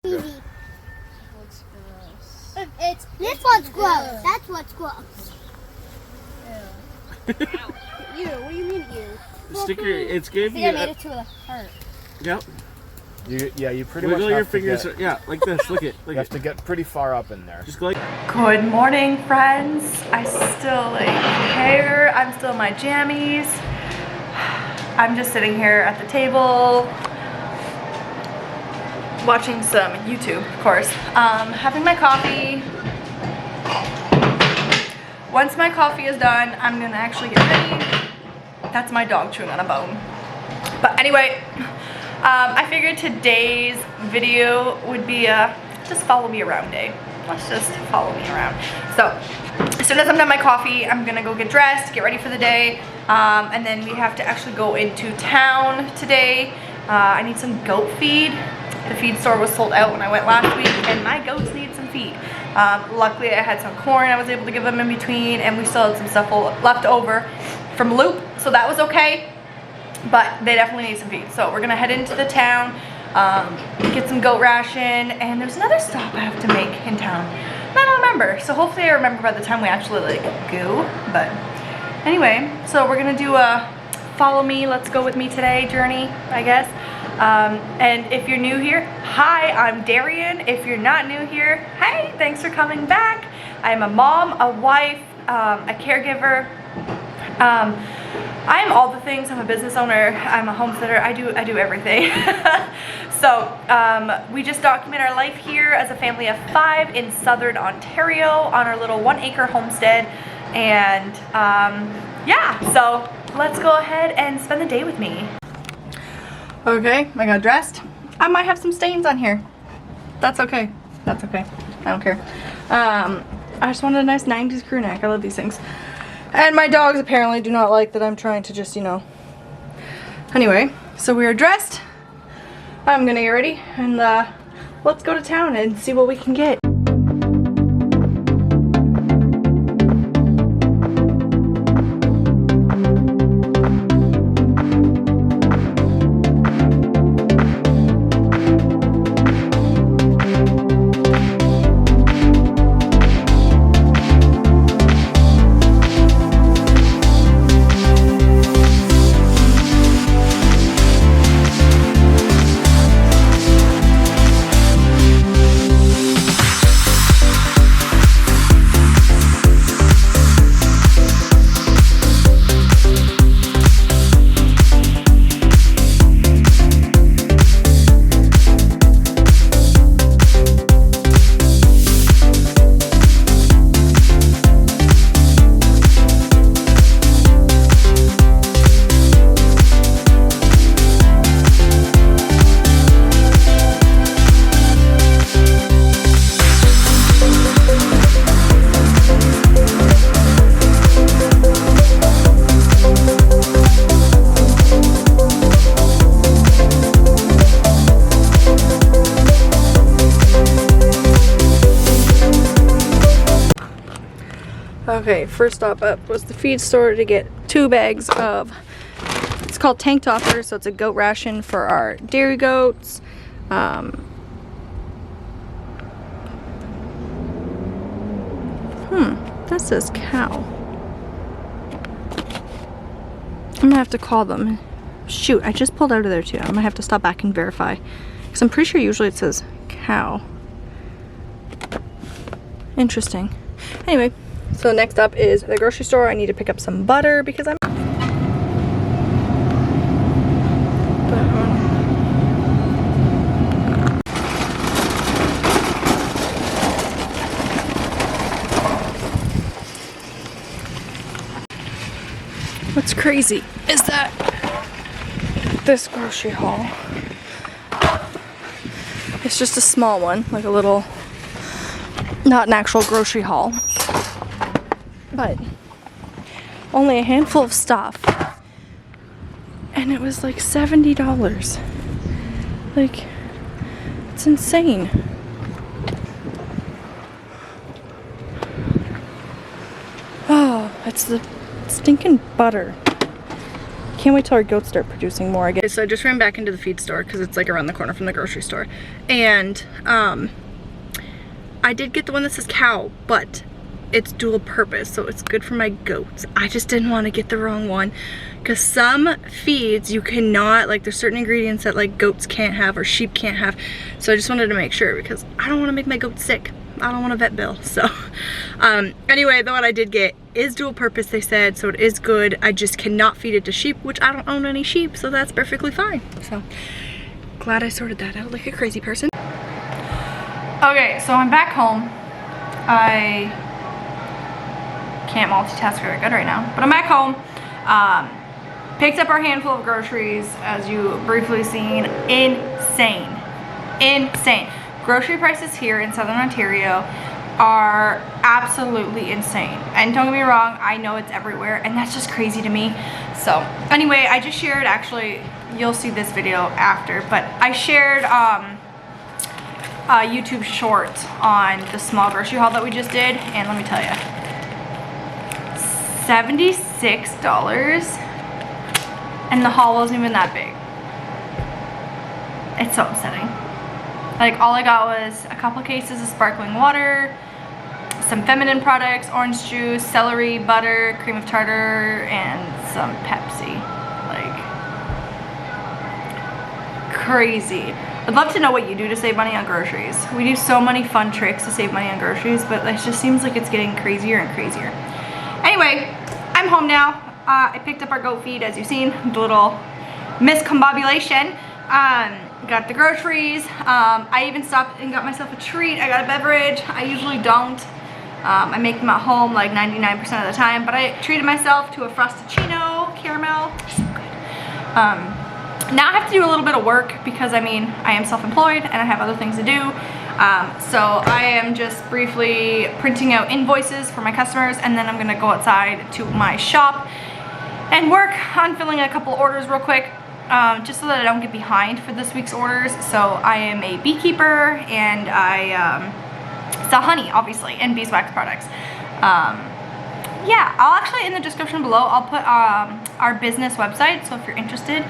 What's gross? This one's gross. That's what's gross. Ew. Ew. What do you mean ew? Sticker. It's good. I made it to a heart. Yep. You pretty Wiggle much your have fingers. to get, Yeah, like this. Look it. you have to get pretty far up in there. Just go like. Good morning, friends. I still like hair. I'm still in my jammies. I'm just sitting here at the table watching some YouTube, of course. Having my coffee. Once my coffee is done, I'm gonna actually get ready. That's my dog chewing on a bone. But anyway, I figured today's video would be a just follow me around day. Let's just follow me around. So as soon as I'm done my coffee, I'm gonna go get dressed, get ready for the day, and then we have to actually go into town today. I need some goat feed. The feed store was sold out when I went last week, and my goats need some feed. Luckily, I had some corn I was able to give them in between, and we still had some stuff left over from Loop, so that was okay. But they definitely need some feed. So we're gonna head into the town, get some goat ration, and there's another stop I have to make in town. I don't remember, so hopefully I remember by the time we actually like go. But anyway, so we're gonna do a follow me, let's go with me today journey, I guess. And if you're new here, hi, I'm Darian. If you're not new here, hey, thanks for coming back. I'm a mom, a wife, a caregiver. I am all the things. I'm a business owner. I'm a homesteader. I do everything. So we just document our life here as a family of 5 in southern Ontario on our little 1-acre homestead. And yeah, so let's go ahead and spend the day with me. Okay, I got dressed. I might have some stains on here. That's okay. That's okay. I don't care. I just wanted a nice 90s crew neck. I love these things. And my dogs apparently do not like that I'm trying to just, you know. Anyway, so we are dressed. I'm gonna get ready and let's go to town and see what we can get. Okay, first stop up was the feed store to get 2 bags of, it's called tank toppers, so it's a goat ration for our dairy goats. That says cow. I'm gonna have to call them. Shoot, I just pulled out of there too. I'm gonna have to stop back and verify, because I'm pretty sure usually it says cow. Interesting. Anyway. So next up is the grocery store. I need to pick up some butter because I'm... What's crazy is that this grocery haul, it's just a small one, like a little, not an actual grocery haul. But only a handful of stuff, and it was like $70. Like, it's insane. Oh, it's the stinking butter. Can't wait till our goats start producing more again. So I just ran back into the feed store because it's like around the corner from the grocery store. And I did get the one that says cow, but it's dual purpose, so it's good for my goats. I just didn't want to get the wrong one because some feeds you cannot, like there's certain ingredients that like goats can't have or sheep can't have. So I just wanted to make sure because I don't want to make my goats sick. I don't want a vet bill. So anyway, the one I did get is dual purpose, they said, so it is good. I just cannot feed it to sheep, which I don't own any sheep, so that's perfectly fine. So glad I sorted that out like a crazy person. Okay, so I'm back home. I can't multitask very good right now, but I'm back home. Picked up our handful of groceries, as you briefly seen. Insane. Grocery prices here in Southern Ontario are absolutely insane. And don't get me wrong, I know it's everywhere, and that's just crazy to me. So anyway, I just shared, actually, you'll see this video after, but I shared a YouTube short on the small grocery haul that we just did, and let me tell you, $76, and the haul wasn't even that big. It's so upsetting. Like, all I got was a couple cases of sparkling water, some feminine products, orange juice, celery, butter, cream of tartar, and some Pepsi. Like, crazy. I'd love to know what you do to save money on groceries. We do so many fun tricks to save money on groceries, but it just seems like it's getting crazier and crazier. Anyway, I'm home now. I picked up our goat feed, as you've seen, the little miscombobulation. Got the groceries. I even stopped and got myself a treat. I got a beverage. I usually don't. I make them at home like 99% of the time, but I treated myself to a Frosted-Chino caramel. So good. Now I have to do a little bit of work because, I mean, I am self-employed and I have other things to do. So I am just briefly printing out invoices for my customers, and then I'm gonna go outside to my shop and work on filling a couple orders real quick, just so that I don't get behind for this week's orders. So I am a beekeeper, and I sell honey, obviously, and beeswax products. Yeah, I'll actually, in the description below, I'll put our business website, so if you're interested,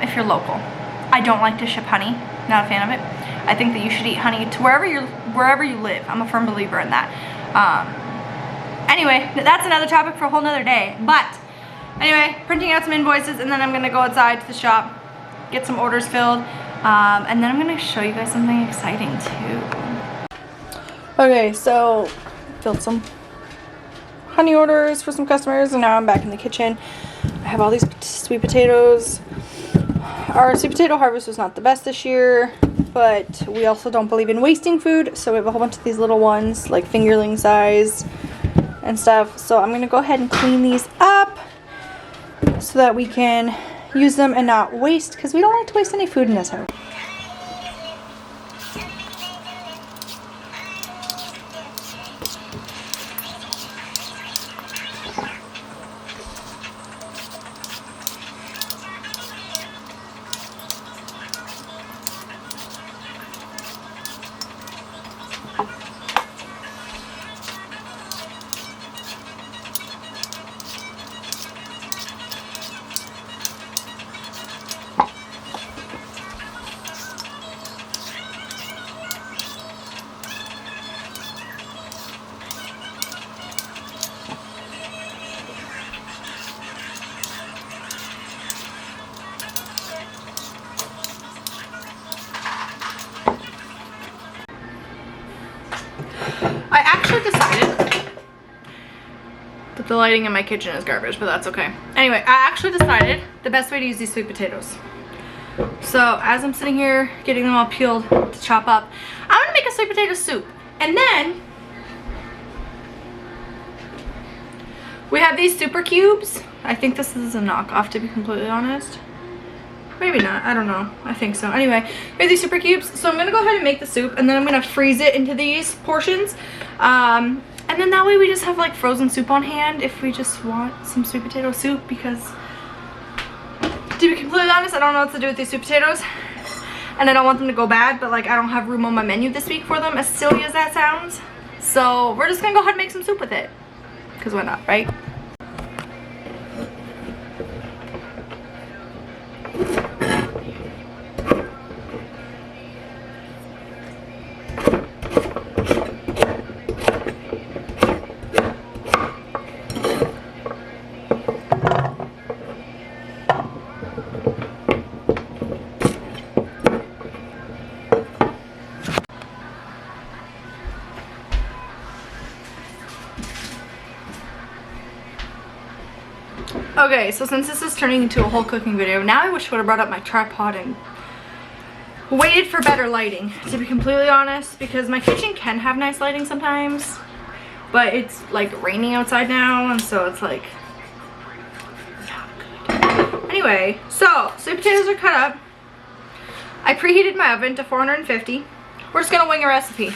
if you're local. I don't like to ship honey, not a fan of it. I think that you should eat honey to wherever you live. I'm a firm believer in that. Anyway, that's another topic for a whole nother day. But anyway, printing out some invoices, and then I'm gonna go outside to the shop, get some orders filled, and then I'm gonna show you guys something exciting too. Okay, so filled some honey orders for some customers, and now I'm back in the kitchen. I have all these sweet potatoes. Our sweet potato harvest was not the best this year, but we also don't believe in wasting food, so we have a whole bunch of these little ones, like fingerling size and stuff. So I'm gonna go ahead and clean these up so that we can use them and not waste, because we don't like to waste any food in this house. I actually decided that the lighting in my kitchen is garbage, but that's okay. Anyway, I actually decided the best way to use these sweet potatoes. So as I'm sitting here getting them all peeled to chop up, I'm gonna make a sweet potato soup. And then we have these super cubes. I think this is a knockoff, to be completely honest. Maybe not, I don't know. I think so. Anyway, we have these super cubes. So I'm gonna go ahead and make the soup, and then I'm gonna freeze it into these portions. And then that way we just have like frozen soup on hand if we just want some sweet potato soup, because to be completely honest, I don't know what to do with these sweet potatoes. And I don't want them to go bad, but like I don't have room on my menu this week for them, as silly as that sounds. So we're just gonna go ahead and make some soup with it. Because why not, right? Okay, so since this is turning into a whole cooking video, now I wish I would have brought up my tripod and waited for better lighting, to be completely honest, because my kitchen can have nice lighting sometimes, but it's like raining outside now, and so it's like not good. Anyway, so sweet potatoes are cut up. I preheated my oven to 450. We're just gonna wing a recipe.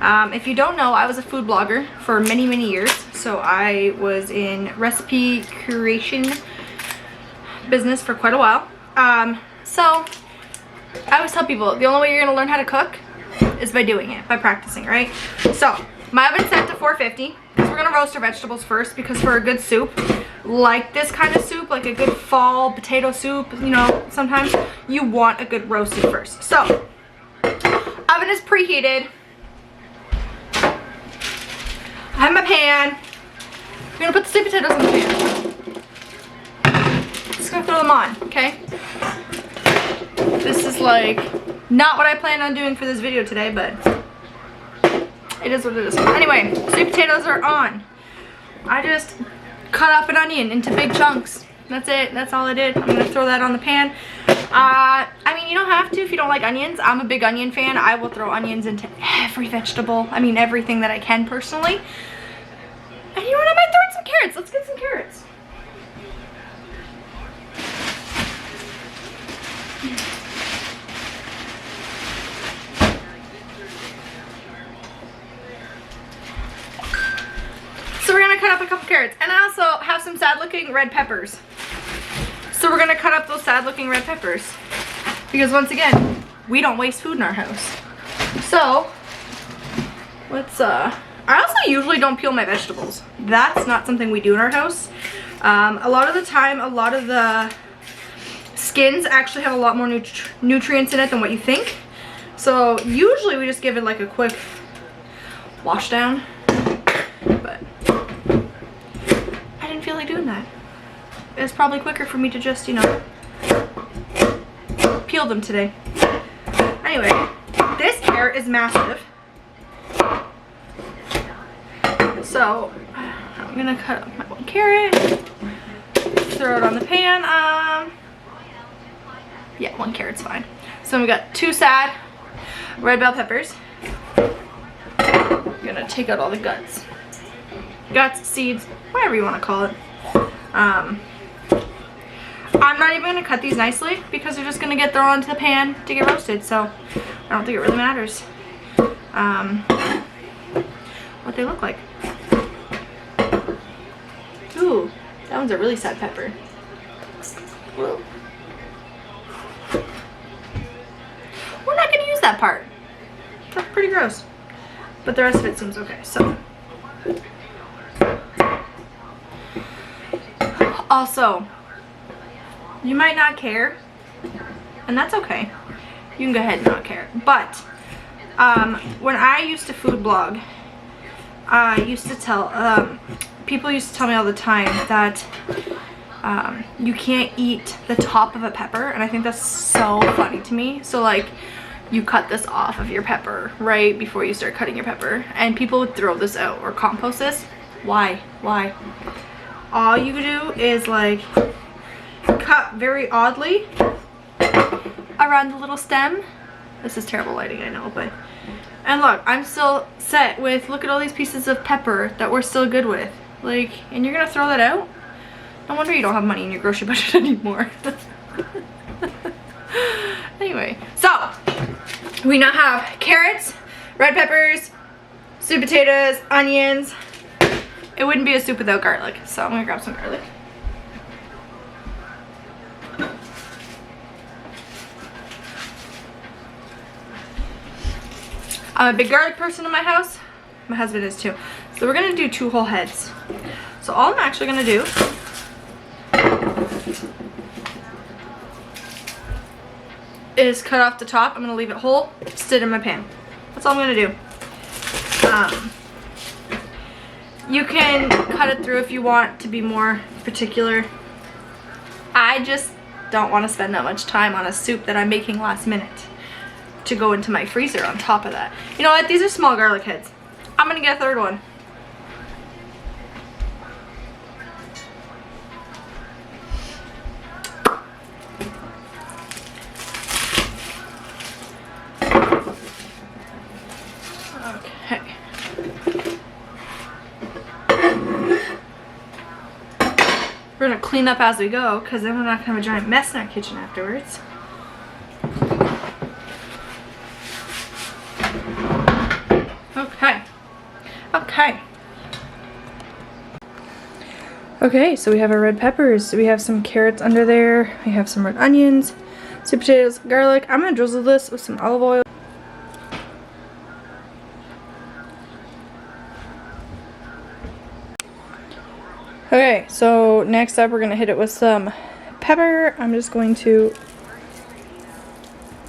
If you don't know, I was a food blogger for many, many years. So I was in recipe creation business for quite a while. So I always tell people the only way you're gonna learn how to cook is by doing it, by practicing, right? So my oven's set to 450 because we're gonna roast our vegetables first, because for a good soup, like this kind of soup, like a good fall potato soup, you know, sometimes you want a good roasted first. So oven is preheated. I have my pan. I'm gonna put the sweet potatoes in the pan. Just gonna throw them on, okay? This is like not what I planned on doing for this video today, but it is what it is. Anyway, sweet potatoes are on. I just cut up an onion into big chunks. That's it. That's all I did. I'm gonna throw that on the pan. I mean, you don't have to if you don't like onions. I'm a big onion fan. I will throw onions into every vegetable. I mean, everything that I can personally. And you know what? I might throw in some carrots. Let's get some carrots. So we're gonna cut up a couple carrots, and I also have some sad-looking red peppers. So we're gonna cut up those sad-looking red peppers because once again, we don't waste food in our house. So let's. I also usually don't peel my vegetables. That's not something we do in our house. A lot of the time, a lot of the skins actually have a lot more nutrients in it than what you think. So usually we just give it like a quick wash down. But I didn't feel like doing that. It's probably quicker for me to just, you know, peel them today. Anyway, this carrot is massive. So I'm gonna cut up my one carrot, throw it on the pan. Yeah, one carrot's fine. So we got 2 sad red bell peppers. I'm gonna take out all the guts, seeds, whatever you want to call it. I'm not even gonna cut these nicely because they're just gonna get thrown into the pan to get roasted. So I don't think it really matters what they look like. Ooh, that one's a really sad pepper. Whoa. We're not gonna use that part. That's pretty gross. But the rest of it seems okay, so. Also, you might not care, and that's okay. You can go ahead and not care. But when I used to food blog, I used to tell, people used to tell me all the time that you can't eat the top of a pepper, and I think that's so funny to me. So like, you cut this off of your pepper right before you start cutting your pepper, and people would throw this out or compost this. Why? All you do is like cut very oddly around the little stem. This is terrible lighting, I know, but, and look, I'm still set with, look at all these pieces of pepper that we're still good with. Like, and you're gonna throw that out? No wonder you don't have money in your grocery budget anymore. Anyway, so we now have carrots, red peppers, sweet potatoes, onions. It wouldn't be a soup without garlic, so I'm gonna grab some garlic. I'm a big garlic person in my house. My husband is too. So we're gonna do 2 whole heads. So all I'm actually gonna do is cut off the top. I'm gonna leave it whole, sit in my pan. That's all I'm gonna do. You can cut it through if you want to be more particular. I just don't want to spend that much time on a soup that I'm making last minute to go into my freezer on top of that. You know what? These are small garlic heads. I'm gonna get a 3rd one. gonna clean up as we go because then we're not gonna have a giant mess in our kitchen afterwards. Okay. Okay. Okay, so we have our red peppers. We have some carrots under there. We have some red onions, sweet potatoes, garlic. I'm gonna drizzle this with some olive oil. Okay, so next up we're gonna hit it with some pepper. I'm just going to,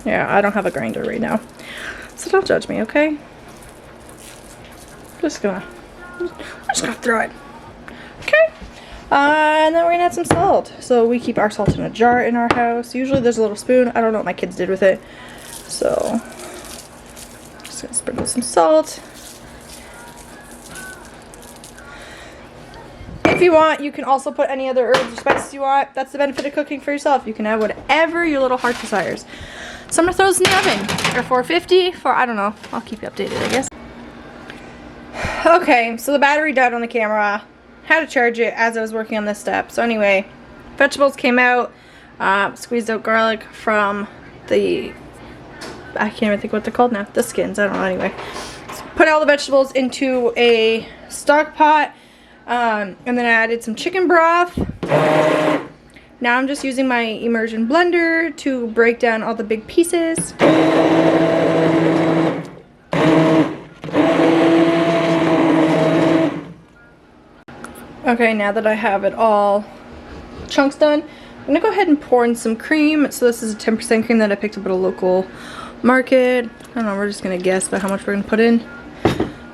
yeah, I don't have a grinder right now, so don't judge me, okay? I'm just gonna throw it. Okay. And then we're gonna add some salt. So we keep our salt in a jar in our house. Usually there's a little spoon. I don't know what my kids did with it. So just gonna sprinkle some salt. If you want, you can also put any other herbs or spices you want. That's the benefit of cooking for yourself. You can add whatever your little heart desires. So I'm gonna throw this in the oven or 450 for, I don't know. I'll keep you updated, I guess. Okay, so the battery died on the camera. Had to charge it as I was working on this step. So anyway, vegetables came out. Squeezed out garlic from the, I can't even think what they're called now. The skins, I don't know, anyway. So put all the vegetables into a stock pot. And then I added some chicken broth. Now I'm just using my immersion blender to break down all the big pieces. Okay, now that I have it all chunks done, I'm gonna go ahead and pour in some cream. So this is a 10% cream that I picked up at a local market. I don't know, we're just gonna guess about how much we're gonna put in.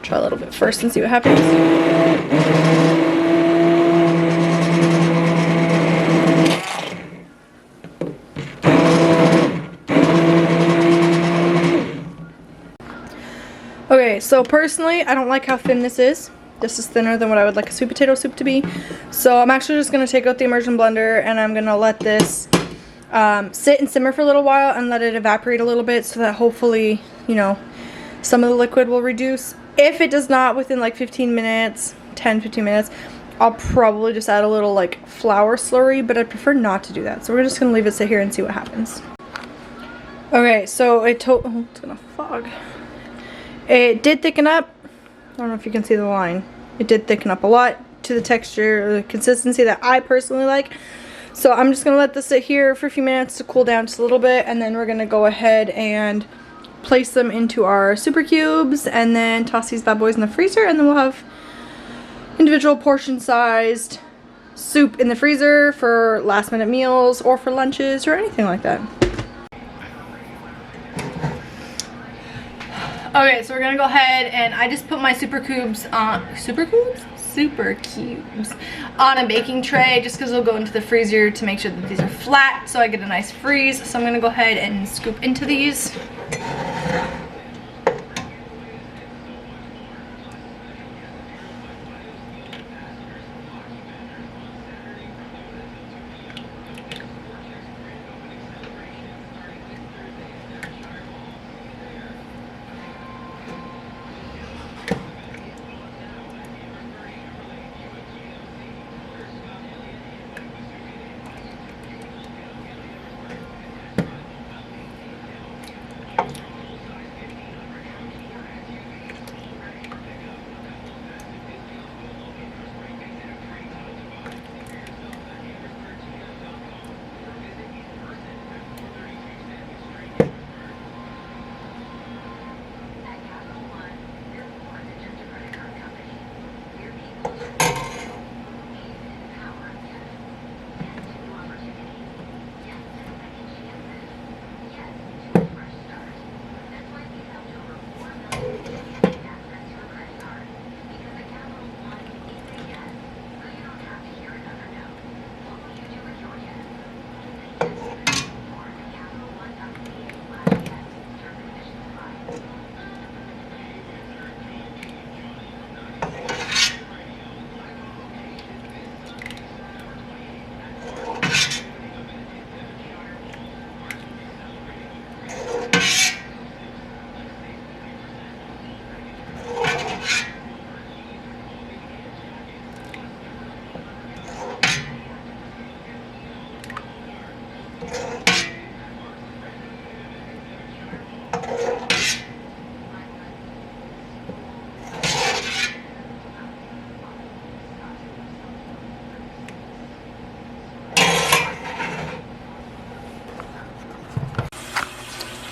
Try a little bit first and see what happens. Okay, so personally, I don't like how thin this is. This is thinner than what I would like a sweet potato soup to be. So I'm actually just going to take out the immersion blender and I'm going to let this sit and simmer for a little while and let it evaporate a little bit so that hopefully, you know, some of the liquid will reduce. If it does not within like 15 minutes, 10-15 minutes, I'll probably just add a little like flour slurry, but I prefer not to do that. So we're just going to leave it sit here and see what happens. Okay, so it's going to fog. It did thicken up. I don't know if you can see the line. It did thicken up a lot to the texture or the consistency that I personally like. So I'm just going to let this sit here for a few minutes to cool down just a little bit, and then we're going to go ahead and place them into our super cubes and then toss these bad boys in the freezer, and then we'll have individual portion sized soup in the freezer for last minute meals or for lunches or anything like that. Okay, so we're gonna go ahead and I just put my super cubes on a baking tray just because they'll go into the freezer to make sure that these are flat so I get a nice freeze. So I'm gonna go ahead and scoop into these.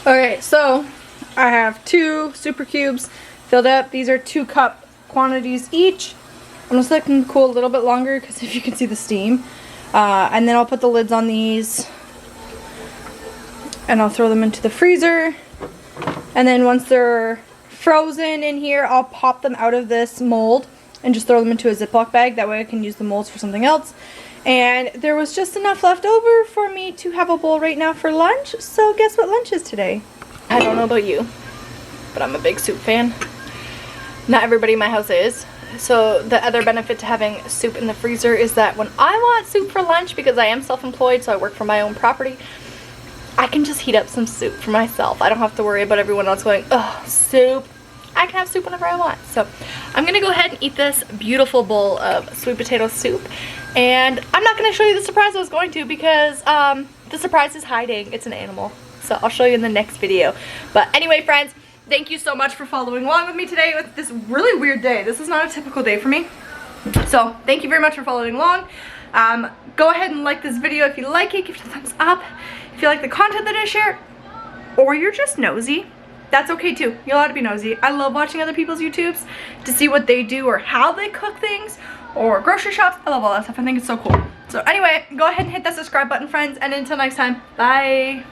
Okay, so I have 2 super cubes filled up. These are 2-cup quantities each. I'm just letting them cool a little bit longer because if you can see the steam. And then I'll put the lids on these and I'll throw them into the freezer. And then once they're frozen in here, I'll pop them out of this mold and just throw them into a Ziploc bag. That way I can use the molds for something else. And there was just enough left over for me to have a bowl right now for lunch. So guess what lunch is today? I don't know about you, but I'm a big soup fan. Not everybody in my house is. So the other benefit to having soup in the freezer is that when I want soup for lunch, because I am self-employed, so I work for my own property, I can just heat up some soup for myself. I don't have to worry about everyone else going, oh, soup. I can have soup whenever I want. So I'm gonna go ahead and eat this beautiful bowl of sweet potato soup. And I'm not gonna show you the surprise I was going to because the surprise is hiding. It's an animal. So I'll show you in the next video. But anyway, friends, thank you so much for following along with me today with this really weird day. This is not a typical day for me. So thank you very much for following along. Go ahead and like this video if you like it. Give it a thumbs up. If you like the content that I share, or you're just nosy, that's okay too. You're allowed to be nosy. I love watching other people's YouTubes to see what they do or how they cook things or grocery shops. I love all that stuff. I think it's so cool. So anyway, go ahead and hit that subscribe button, friends. And until next time, bye.